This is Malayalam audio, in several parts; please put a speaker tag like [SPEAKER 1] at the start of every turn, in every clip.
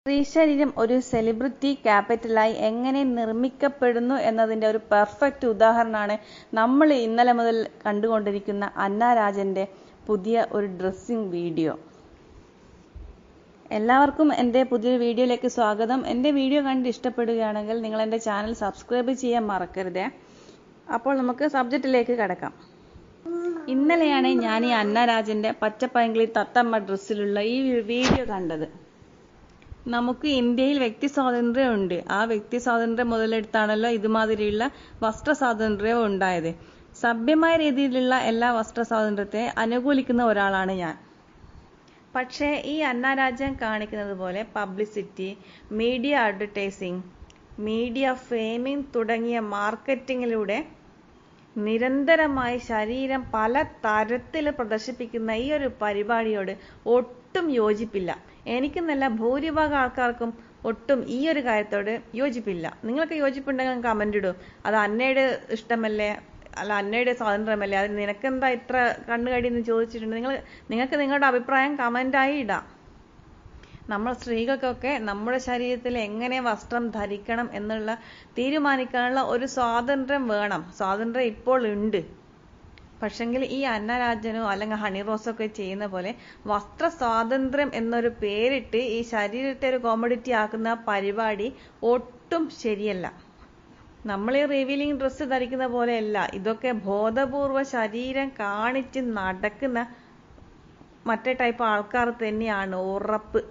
[SPEAKER 1] സ്ത്രീശരീരം ഒരു സെലിബ്രിറ്റി ക്യാപിറ്റലായി എങ്ങനെ നിർമ്മിക്കപ്പെടുന്നു എന്നതിന്റെ ഒരു പെർഫെക്റ്റ് ഉദാഹരണമാണ് നമ്മൾ ഇന്നലെ മുതൽ കണ്ടുകൊണ്ടിരിക്കുന്ന അന്ന രാജന്റെ പുതിയ ഒരു ഡ്രസ്സിംഗ് വീഡിയോ. എല്ലാവർക്കും എൻ്റെ പുതിയൊരു വീഡിയോയിലേക്ക് സ്വാഗതം. എൻ്റെ വീഡിയോ കണ്ട് ഇഷ്ടപ്പെടുകയാണെങ്കിൽ നിങ്ങൾ എൻ്റെ ചാനൽ സബ്സ്ക്രൈബ് ചെയ്യാൻ മറക്കരുതേ. അപ്പോൾ നമുക്ക് സബ്ജക്റ്റിലേക്ക് കടക്കാം. ഇന്നലെയാണ് ഞാൻ ഈ അന്ന രാജന്റെ പച്ചപ്പൈങ്കിളി തത്തമ്മ ഡ്രസ്സിലുള്ള ഈ വീഡിയോ കണ്ടത്. നമുക്ക് ഇന്ത്യയിൽ വ്യക്തി സ്വാതന്ത്ര്യം ഉണ്ട്. ആ വ്യക്തി സ്വാതന്ത്ര്യം മുതലെടുത്താണല്ലോ ഇതുമാതിരിയുള്ള വസ്ത്ര സ്വാതന്ത്ര്യവും ഉണ്ടായത്. സഭ്യമായ രീതിയിലുള്ള എല്ലാ വസ്ത്ര സ്വാതന്ത്ര്യത്തെ അനുകൂലിക്കുന്ന ഒരാളാണ് ഞാൻ. പക്ഷേ ഈ അന്ന രാജൻ കാണിക്കുന്നത് പോലെ പബ്ലിസിറ്റി, മീഡിയ അഡ്വർടൈസിങ്, മീഡിയ ഫെയിമിംഗ് തുടങ്ങിയ മാർക്കറ്റിങ്ങിലൂടെ നിരന്തരമായി ശരീരം പല തരത്തിൽ പ്രദർശിപ്പിക്കുന്ന ഈ ഒരു പരിപാടിയോട് ഒട്ടും യോജിപ്പില്ല. എനിക്കെന്നല്ല, ഭൂരിഭാഗം ആൾക്കാർക്കും ഒട്ടും ഈ ഒരു കാര്യത്തോട് യോജിപ്പില്ല. നിങ്ങൾക്ക് യോജിപ്പുണ്ടെങ്കിൽ കമന്റ് ഇടും. അത് അന്നയുടെ ഇഷ്ടമല്ലേ, അല്ല അന്നയുടെ സ്വാതന്ത്ര്യമല്ലേ, അത് നിനക്കെന്താ ഇത്ര കണ്ണുകടി എന്ന് ചോദിച്ചിട്ടുണ്ട്. നിങ്ങൾക്ക് നിങ്ങളുടെ അഭിപ്രായം കമന്റായി ഇടാം. നമ്മൾ സ്ത്രീകൾക്കൊക്കെ നമ്മുടെ ശരീരത്തിൽ എങ്ങനെ വസ്ത്രം ധരിക്കണം എന്നുള്ള തീരുമാനിക്കാനുള്ള ഒരു സ്വാതന്ത്ര്യം വേണം. സ്വാതന്ത്ര്യം ഇപ്പോൾ ഉണ്ട്. പക്ഷെങ്കിൽ ഈ അന്ന രാജനോ അല്ലെങ്കിൽ ഹണി റോസൊക്കെ ചെയ്യുന്ന പോലെ വസ്ത്ര സ്വാതന്ത്ര്യം എന്നൊരു പേരിട്ട് ഈ ശരീരത്തെ ഒരു കോമഡിറ്റി ആക്കുന്ന പരിപാടി ഒട്ടും ശരിയല്ല. നമ്മൾ ഈ റിവീലിംഗ് ഡ്രസ്സ് ധരിക്കുന്ന പോലെയല്ല. ഇതൊക്കെ ബോധപൂർവ ശരീരം കാണിച്ച് നടക്കുന്ന മറ്റേ ടൈപ്പ് ആൾക്കാർ തന്നെയാണ്, ഉറപ്പ്.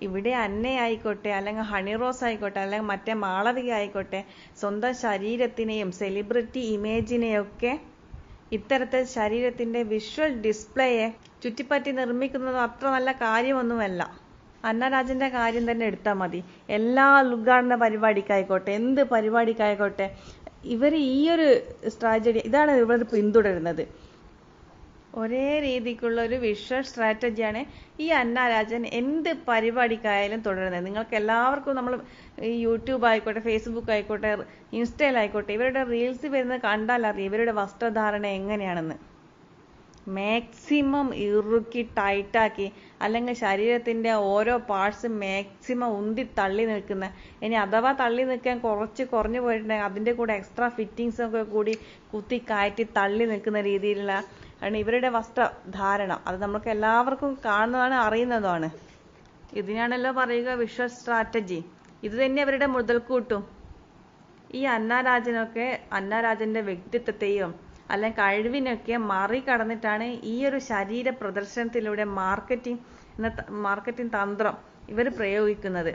[SPEAKER 1] ഇവിടെ അന്നയായിക്കോട്ടെ, അല്ലെങ്കിൽ ഹണി റോസ് ആയിക്കോട്ടെ, അല്ലെങ്കിൽ മറ്റേ മാളവിക ആയിക്കോട്ടെ, സ്വന്തം ശരീരത്തിനെയും സെലിബ്രിറ്റി ഇമേജിനെയൊക്കെ ഇത്തരത്തിൽ ശരീരത്തിന്റെ വിഷ്വൽ ഡിസ്പ്ലേയെ ചുറ്റിപ്പറ്റി നിർമ്മിക്കുന്നത് അത്ര നല്ല കാര്യമൊന്നുമല്ല. അന്ന രാജന്റെ കാര്യം തന്നെ എടുത്താൽ മതി. എല്ലാ ഉദ്ഘാടന പരിപാടിക്കായിക്കോട്ടെ, എന്ത് പരിപാടിക്കായിക്കോട്ടെ, ഇവർ ഈ ഒരു സ്ട്രാറ്റജി ഇതാണ് ഇവർ പിന്തുടരുന്നത്. ഒരേ രീതിക്കുള്ള ഒരു വിഷ്വൽ സ്ട്രാറ്റജിയാണ് ഈ അന്ന രാജൻ എന്ത് പരിപാടിക്കായാലും തുടരുന്നത്. നിങ്ങൾക്ക് എല്ലാവർക്കും നമ്മൾ ഈ യൂട്യൂബ് ആയിക്കോട്ടെ, ഫേസ്ബുക്ക് ആയിക്കോട്ടെ, ഇൻസ്റ്റയിലായിക്കോട്ടെ, ഇവരുടെ റീൽസ് വരുന്നത് കണ്ടാൽ അറിയാം ഇവരുടെ വസ്ത്രധാരണ എങ്ങനെയാണെന്ന്. മാക്സിമം ഇറുക്കി ടൈറ്റാക്കി, അല്ലെങ്കിൽ ശരീരത്തിന്റെ ഓരോ പാർട്സും മാക്സിമം ഉന്തി തള്ളി നിൽക്കുന്ന, ഇനി അഥവാ തള്ളി നിൽക്കാൻ കുറഞ്ഞു പോയിട്ടുണ്ടെങ്കിൽ അതിന്റെ കൂടെ എക്സ്ട്രാ ഫിറ്റിങ്സ് ഒക്കെ കൂടി കുത്തി കയറ്റി തള്ളി നിൽക്കുന്ന രീതിയിലുള്ള ആണ് ഇവരുടെ വസ്ത്രധാരണം. അത് നമുക്ക് എല്ലാവർക്കും കാണുന്നതാണ്, അറിയുന്നതാണ്. ഇതിനാണല്ലോ പറയുക വിഷ്വൽ സ്ട്രാറ്റജി. ഇത് തന്നെ അവരുടെ മുതൽക്കൂട്ടും. ഈ അന്ന രാജന്റെ വ്യക്തിത്വത്തെയും അല്ലെങ്കിൽ കഴിവിനൊക്കെ മറികടന്നിട്ടാണ് ഈ ഒരു ശരീര പ്രദർശനത്തിലൂടെ മാർക്കറ്റിംഗ് തന്ത്രം ഇവർ പ്രയോഗിക്കുന്നത്.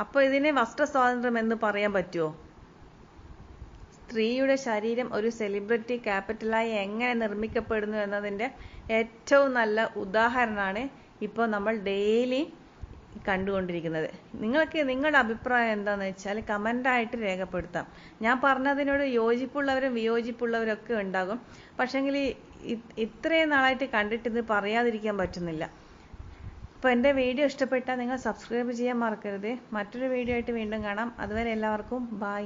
[SPEAKER 1] അപ്പോൾ ഇതിനെ വസ്ത്ര സ്വാതന്ത്ര്യം എന്ന് പറയാൻ പറ്റുമോ? സ്ത്രീയുടെ ശരീരം ഒരു സെലിബ്രിറ്റി ക്യാപിറ്റലായി എങ്ങനെ നിർമ്മിക്കപ്പെടുന്നു എന്നതിന്റെ ഏറ്റവും നല്ല ഉദാഹരണമാണ് ഇപ്പോൾ നമ്മൾ ഡെയിലി കണ്ടുകൊണ്ടിരിക്കുന്നത്. നിങ്ങൾക്ക് നിങ്ങളുടെ അഭിപ്രായം എന്താണെന്ന് വെച്ചാൽ കമന്റായിട്ട് രേഖപ്പെടുത്താം. ഞാൻ പറഞ്ഞതിനോട് യോജിപ്പുള്ളവരും വിയോജിപ്പുള്ളവരും ഒക്കെ ഉണ്ടാകും. പക്ഷെങ്കിൽ ഇത്രയും നാളായിട്ട് കണ്ടിട്ട് ഇത് പറയാതിരിക്കാൻ പറ്റുന്നില്ല. അപ്പോൾ എൻ്റെ വീഡിയോ ഇഷ്ടപ്പെട്ടാൽ നിങ്ങൾ സബ്സ്ക്രൈബ് ചെയ്യാൻ മറക്കരുത്. മറ്റൊരു വീഡിയോ ആയിട്ട് വീണ്ടും കാണാം. അതുവരെ എല്ലാവർക്കും ബൈ.